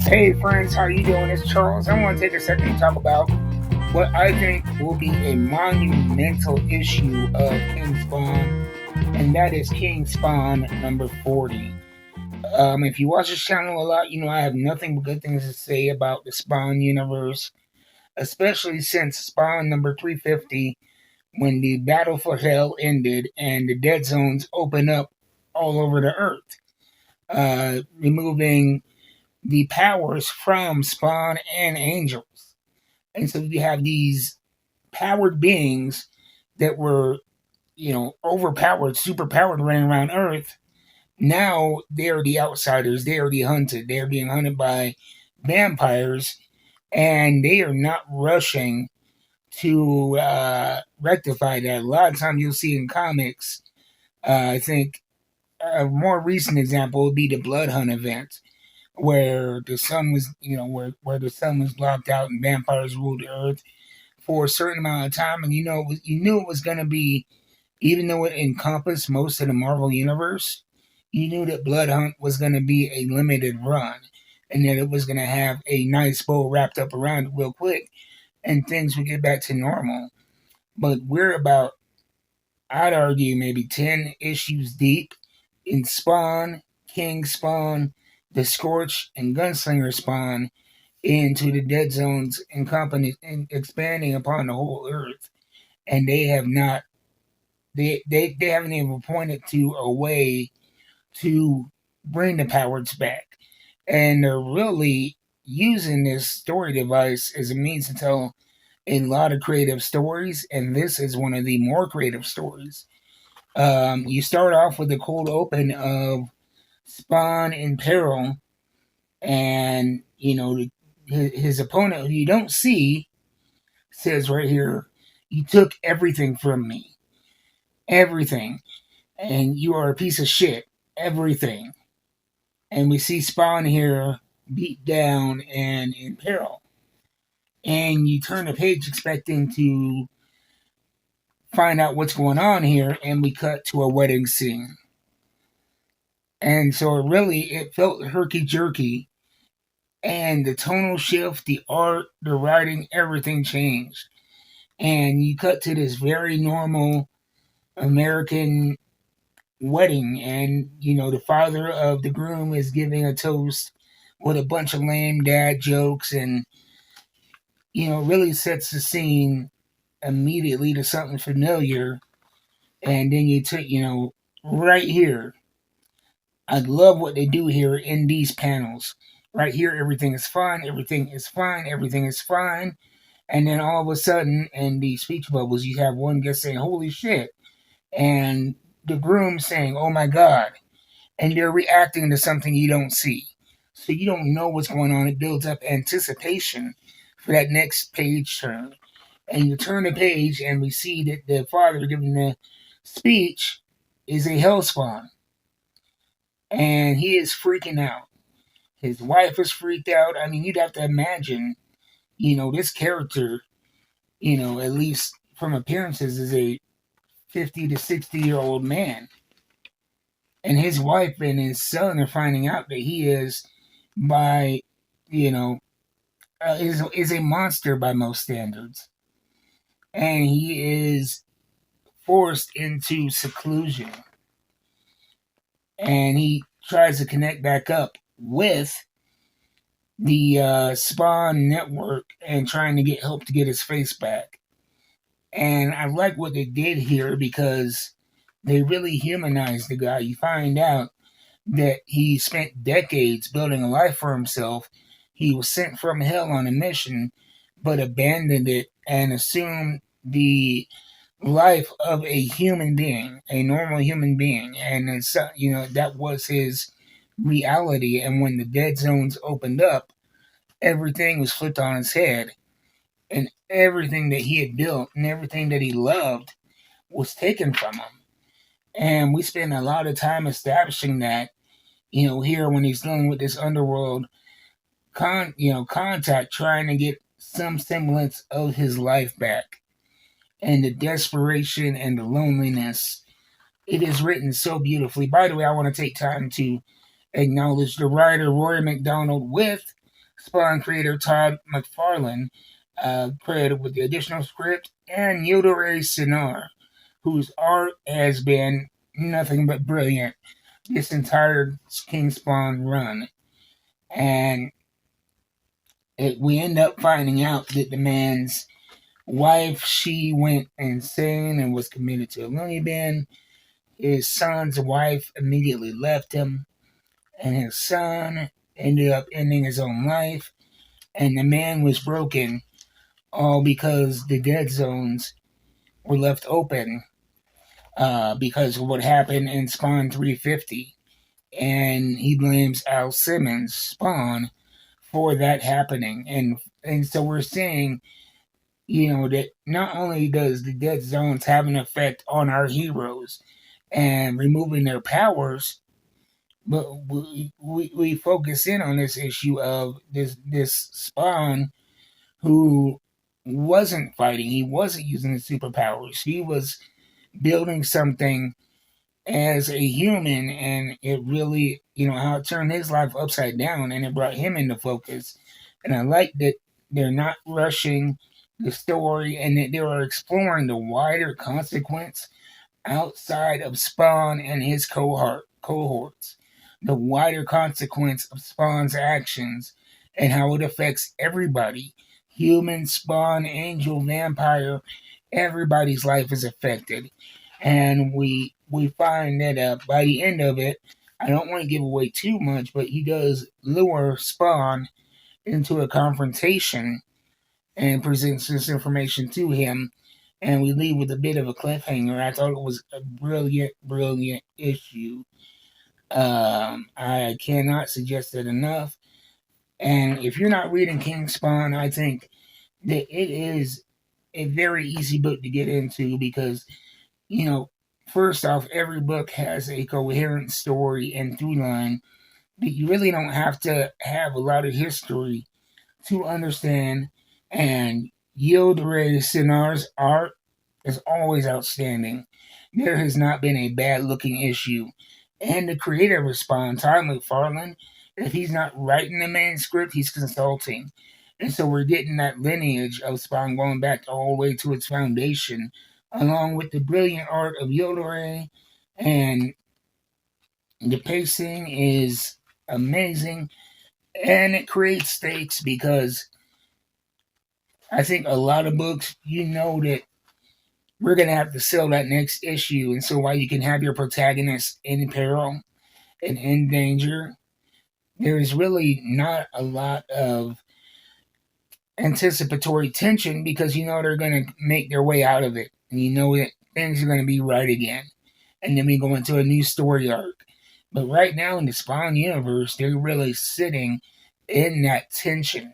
Hey friends, how you doing? It's Charles. I want to take a second to talk about what I think will be a monumental issue of King Spawn, and that is King Spawn number 40. If you watch this channel a lot, you know I have nothing but good things to say about the Spawn universe, especially since Spawn number 350, when the Battle for Hell ended and the Dead Zones open up all over the Earth, removing the powers from Spawn and Angels. And so you have these powered beings that were, overpowered, superpowered running around Earth. Now they're the outsiders. They are the hunted. They are being hunted by vampires, and they are not rushing to rectify that. A lot of times you'll see in comics, I think a more recent example would be the Blood Hunt event where the sun was, where the sun was blocked out and vampires ruled the earth for a certain amount of time, and you knew it was going to be, even though it encompassed most of the Marvel universe, you knew that Blood Hunt was going to be a limited run, and that it was going to have a nice bow wrapped up around it real quick, and things would get back to normal. But we're about, I'd argue, maybe 10 issues deep in Spawn, King Spawn, the Scorch, and Gunslinger Spawn into the Dead Zones and company and expanding upon the whole Earth, and they have not. They haven't even pointed to a way to bring the powers back, and they're really using this story device as a means to tell a lot of creative stories, and this is one of the more creative stories. You start off with the cold open of Spawn in peril, and his opponent, who you don't see, says right here, "You took everything from me, everything, and you are a piece of shit, everything." And we see Spawn here beat down and in peril. And you turn the page expecting to find out what's going on here, and we cut to a wedding scene. And so it felt herky jerky, and the tonal shift, the art, the writing, everything changed. And you cut to this very normal American wedding, and the father of the groom is giving a toast with a bunch of lame dad jokes, and really sets the scene immediately to something familiar. And then you took, right here, I love what they do here in these panels. Right here, everything is fine, everything is fine, everything is fine. And then all of a sudden, in the speech bubbles, you have one guy saying, "Holy shit," and the groom saying, "Oh my God," and they're reacting to something you don't see. So you don't know what's going on. It builds up anticipation for that next page turn. And you turn the page, and we see that the father giving the speech is a hellspawn. And he is freaking out. His wife is freaked out. I mean, you'd have to imagine, this character, at least from appearances, is a 50 to 60-year-old man. And his wife and his son are finding out that he is, by, is a monster by most standards. And he is forced into seclusion. And he tries to connect back up with the Spawn network and trying to get help to get his face back. And I like what they did here because they really humanized the guy. You find out that he spent decades building a life for himself. He was sent from hell on a mission, but abandoned it and assumed the life of a human being, a normal human being. And that was his reality. And when the Dead Zones opened up, everything was flipped on its head, and everything that he had built and everything that he loved was taken from him. And we spend a lot of time establishing that, here when he's dealing with this underworld contact, trying to get some semblance of his life back, and the desperation and the loneliness. It is written so beautifully. By the way, I want to take time to acknowledge the writer Rory McDonald with Spawn creator Todd McFarlane, credited with the additional script, and Yildiray Cinar, whose art has been nothing but brilliant this entire King Spawn run. And we end up finding out that the man's wife, she went insane and was committed to a loony bin. His son's wife immediately left him, and his son ended up ending his own life. And the man was broken, all because the dead zones were left open because of what happened in Spawn 350. And he blames Al Simmons, Spawn, for that happening. And so we're seeing, that not only does the dead zones have an effect on our heroes and removing their powers, but we focus in on this issue of this Spawn who wasn't fighting, he wasn't using his superpowers, he was building something as a human, and it really, how it turned his life upside down and it brought him into focus. And I like that they're not rushing the story and that they are exploring the wider consequence outside of Spawn and his cohorts, the wider consequence of Spawn's actions and how it affects everybody. Human, Spawn, angel, vampire, everybody's life is affected. And we find that by the end of it, I don't want to give away too much, but he does lure Spawn into a confrontation and presents this information to him, and we leave with a bit of a cliffhanger. I thought it was a brilliant, brilliant issue. I cannot suggest it enough. And if you're not reading King Spawn, I think that it is a very easy book to get into because, first off, every book has a coherent story and through line that you really don't have to have a lot of history to understand. And Yildiray Cinar's art is always outstanding. There has not been a bad looking issue. And the creator responds, Todd McFarlane, if he's not writing the main script, he's consulting. And so we're getting that lineage of Spawn going back all the way to its foundation, along with the brilliant art of Yildiray. And the pacing is amazing. And it creates stakes because I think a lot of books, that we're going to have to sell that next issue. And so while you can have your protagonist in peril and in danger, there is really not a lot of anticipatory tension because they're going to make their way out of it. And that things are going to be right again. And then we go into a new story arc. But right now in the Spawn universe, they're really sitting in that tension.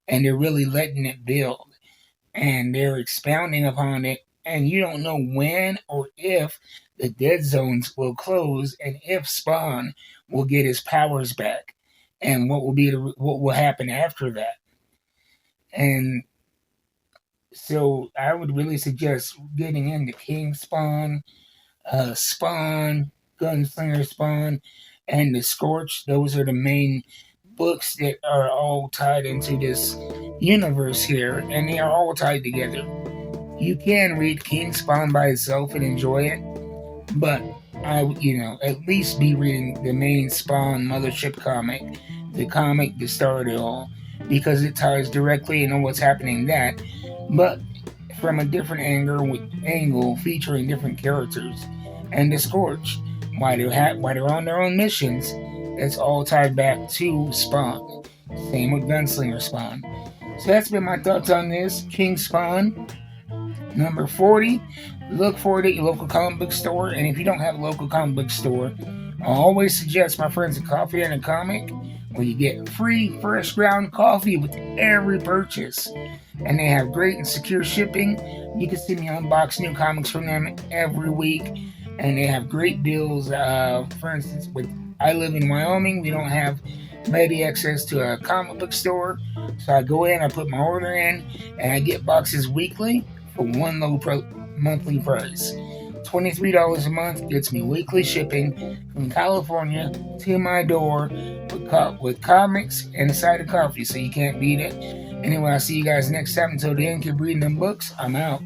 And they're really letting it build. And they're expounding upon it. And you don't know when or if the dead zones will close and if Spawn will get his powers back. And what will happen after that. And so I would really suggest getting into King Spawn, Spawn, Gunslinger Spawn, and The Scorch. Those are the main books that are all tied into this universe here, and they are all tied together. You can read King Spawn by itself and enjoy it, but at least be reading the main Spawn Mothership comic, the comic that started it all, because it ties directly into what's happening in that, but from a different angle featuring different characters. And The Scorch, why they're on their own missions, it's all tied back to Spawn. Same with Gunslinger Spawn. So that's been my thoughts on this. King Spawn, number 40. Look for it at your local comic book store. And if you don't have a local comic book store, I always suggest my friends at Coffee and a Comic, where you get free fresh ground coffee with every purchase. And they have great and secure shipping. You can see me unbox new comics from them every week. And they have great deals. For instance, I live in Wyoming. We don't have ready access to a comic book store. So I go in, I put my order in, and I get boxes weekly for one low monthly price. $23 a month gets me weekly shipping from California to my door with with comics and a side of coffee, so you can't beat it. Anyway, I'll see you guys next time. Until then, keep reading them books. I'm out.